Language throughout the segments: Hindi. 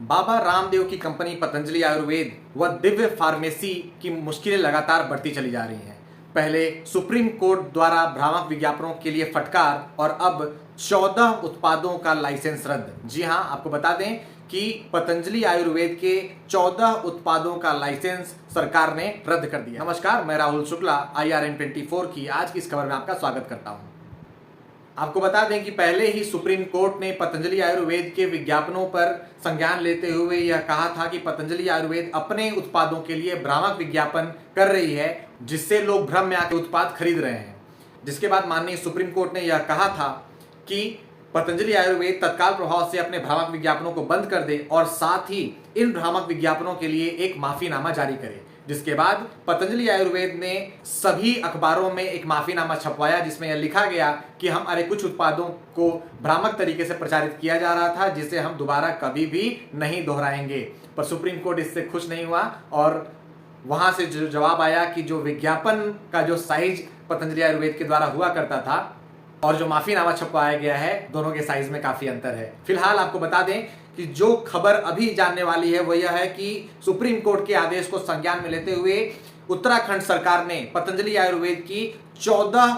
बाबा रामदेव की कंपनी पतंजलि आयुर्वेद व दिव्य फार्मेसी की मुश्किलें लगातार बढ़ती चली जा रही हैं। पहले सुप्रीम कोर्ट द्वारा भ्रामक विज्ञापनों के लिए फटकार और अब 14 उत्पादों का लाइसेंस रद्द। जी हां, आपको बता दें कि पतंजलि आयुर्वेद के 14 उत्पादों का लाइसेंस सरकार ने रद्द कर दिया। नमस्कार, मैं राहुल शुक्ला IRN24 की आज की इस खबर में आपका स्वागत करता हूं। आपको बता दें कि पहले ही सुप्रीम कोर्ट ने पतंजलि आयुर्वेद के विज्ञापनों पर संज्ञान लेते हुए यह कहा था कि पतंजलि आयुर्वेद अपने उत्पादों के लिए भ्रामक विज्ञापन कर रही है, जिससे लोग भ्रम में आकर उत्पाद खरीद रहे हैं। जिसके बाद माननीय सुप्रीम कोर्ट ने यह कहा था कि पतंजलि आयुर्वेद तत्काल प्रभाव से अपने भ्रामक विज्ञापनों को बंद कर दे और साथ ही इन भ्रामक विज्ञापनों के लिए एक माफीनामा जारी करे। जिसके बाद पतंजलि आयुर्वेद ने सभी अखबारों में एक माफीनामा छपवाया, जिसमें यह लिखा गया कि हमारे कुछ उत्पादों को भ्रामक तरीके से प्रचारित किया जा रहा था, जिसे हम दोबारा कभी भी नहीं दोहराएंगे। पर सुप्रीम कोर्ट इससे खुश नहीं हुआ और वहां से जो जवाब आया कि जो विज्ञापन का जो साइज पतंजलि आयुर्वेद के द्वारा हुआ करता था और जो माफीनामा छपवाया गया है, दोनों के साइज में काफी अंतर है। फिलहाल आपको बता दें कि जो खबर अभी जानने वाली है वो यह है कि सुप्रीम कोर्ट के आदेश को संज्ञान में लेते हुए उत्तराखंड सरकार ने पतंजलि आयुर्वेद की 14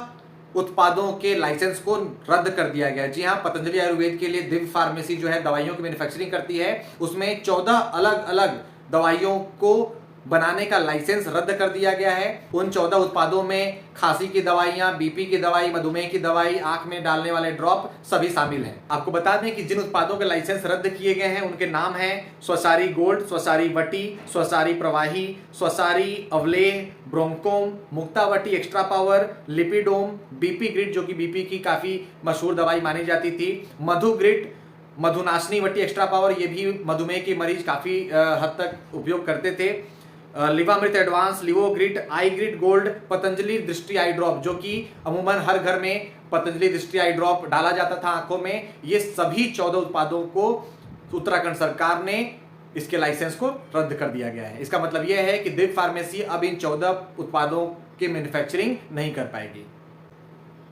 उत्पादों के लाइसेंस को रद्द कर दिया गया। जी हां, पतंजलि आयुर्वेद के लिए दिव्य फार्मेसी जो है दवाइयों की मैन्युफैक्चरिंग करती है, उसमें 14 अलग अलग दवाइयों को बनाने का लाइसेंस रद्द कर दिया गया है। उन 14 उत्पादों में खांसी की दवाइयां, बीपी की दवाई, मधुमेह की दवाई, आंख में डालने वाले ड्रॉप सभी शामिल हैं। आपको बता दें कि जिन उत्पादों के लाइसेंस रद्द किए गए हैं उनके नाम हैं स्वसारी गोल्ड, स्वसारी वटी, स्वसारी प्रवाही, स्वसारी अवलेह, ब्रोंकोम, मुक्तावटी extra power, Lipidom, BP grit जो कि बीपी की काफी मशहूर दवाई मानी जाती थी, मधु ग्रिड, मधुनाशनी वटी एक्स्ट्रा पावर, ये भी मधुमेह के मरीज काफी हद तक उपयोग करते थे, लिवामृत एडवांस, लिवोग्रिड, आई ग्रिड गोल्ड, पतंजलि दृष्टि आई ड्रॉप जो कि अमूमन हर घर में पतंजलि दृष्टि आई ड्रॉप डाला जाता था आंखों में। ये सभी 14 उत्पादों को उत्तराखंड सरकार ने इसके लाइसेंस को रद्द कर दिया गया है। इसका मतलब यह है कि दिव्य फार्मेसी अब इन 14 उत्पादों की मैन्युफैक्चरिंग नहीं कर पाएगी।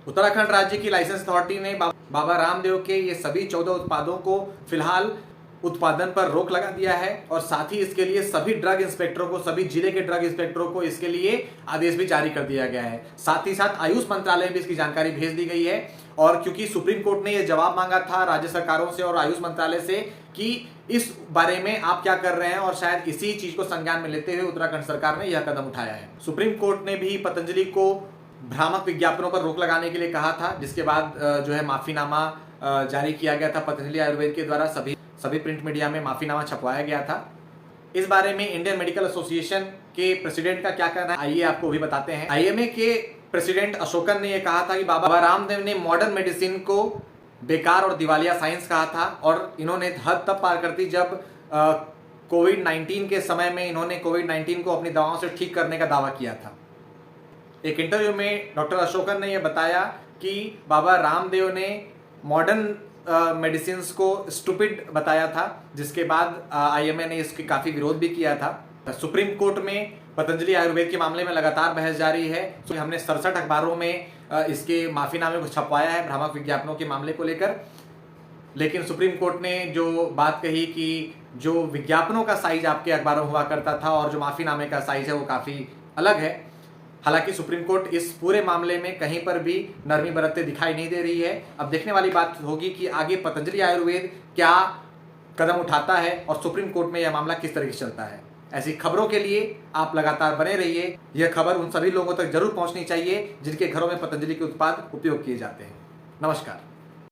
उत्तराखंड राज्य की लाइसेंस अथॉरिटी ने बाबा रामदेव के ये सभी 14 उत्पादों को फिलहाल उत्पादन पर रोक लगा दिया है और साथ ही इसके लिए सभी ड्रग इंस्पेक्टरों को, सभी जिले के ड्रग इंस्पेक्टरों को इसके लिए आदेश भी जारी कर दिया गया है। साथ ही साथ आयुष मंत्रालय में भी इसकी जानकारी भेज दी गई है। और क्योंकि सुप्रीम कोर्ट ने यह जवाब मांगा था राज्य सरकारों से और आयुष मंत्रालय से कि इस बारे में आप क्या कर रहे हैं, और शायद इसी चीज को संज्ञान में लेते हुए उत्तराखंड सरकार ने यह कदम उठाया है। सुप्रीम कोर्ट ने भी पतंजलि को भ्रामक विज्ञापनों पर रोक लगाने के लिए कहा था, जिसके बाद जो है माफीनामा जारी किया गया था पतंजलि आयुर्वेद के द्वारा। सभी प्रिंट मीडिया में माफीनामा छपवाया गया था। इस बारे में इंडियन मेडिकल एसोसिएशन के प्रेसिडेंट का क्या कहना है, आइए आपको भी बताते हैं। IMA के प्रेसिडेंट अशोकन ने यह कहा था कि बाबा रामदेव ने मॉडर्न मेडिसिन को बेकार और दिवालिया साइंस कहा था और इन्होंने हद तब पार कर दी जब कोविड-19 के समय में इन्होंने कोविड-19 को अपनी दवाओं से ठीक करने का दावा किया था। एक इंटरव्यू में डॉक्टर अशोकन ने यह बताया कि बाबा रामदेव ने मॉडर्न मेडिसिन को स्टूपिड बताया था, जिसके बाद IMA ने इसकी काफी विरोध भी किया था। सुप्रीम कोर्ट में पतंजलि आयुर्वेद के मामले में लगातार बहस जारी है। तो हमने 67 अखबारों में इसके माफीनामे को छपवाया है भ्रामक विज्ञापनों के मामले को लेकर। लेकिन सुप्रीम कोर्ट ने जो बात कही कि जो विज्ञापनों का साइज आपके अखबारों हुआ करता था और जो माफीनामे का साइज है वो काफी अलग है। हालांकि सुप्रीम कोर्ट इस पूरे मामले में कहीं पर भी नरमी बरतते दिखाई नहीं दे रही है। अब देखने वाली बात होगी कि आगे पतंजलि आयुर्वेद क्या कदम उठाता है और सुप्रीम कोर्ट में यह मामला किस तरीके से चलता है। ऐसी खबरों के लिए आप लगातार बने रहिए। यह खबर उन सभी लोगों तक जरूर पहुंचनी चाहिए जिनके घरों में पतंजलि के उत्पाद उपयोग किए जाते हैं। नमस्कार।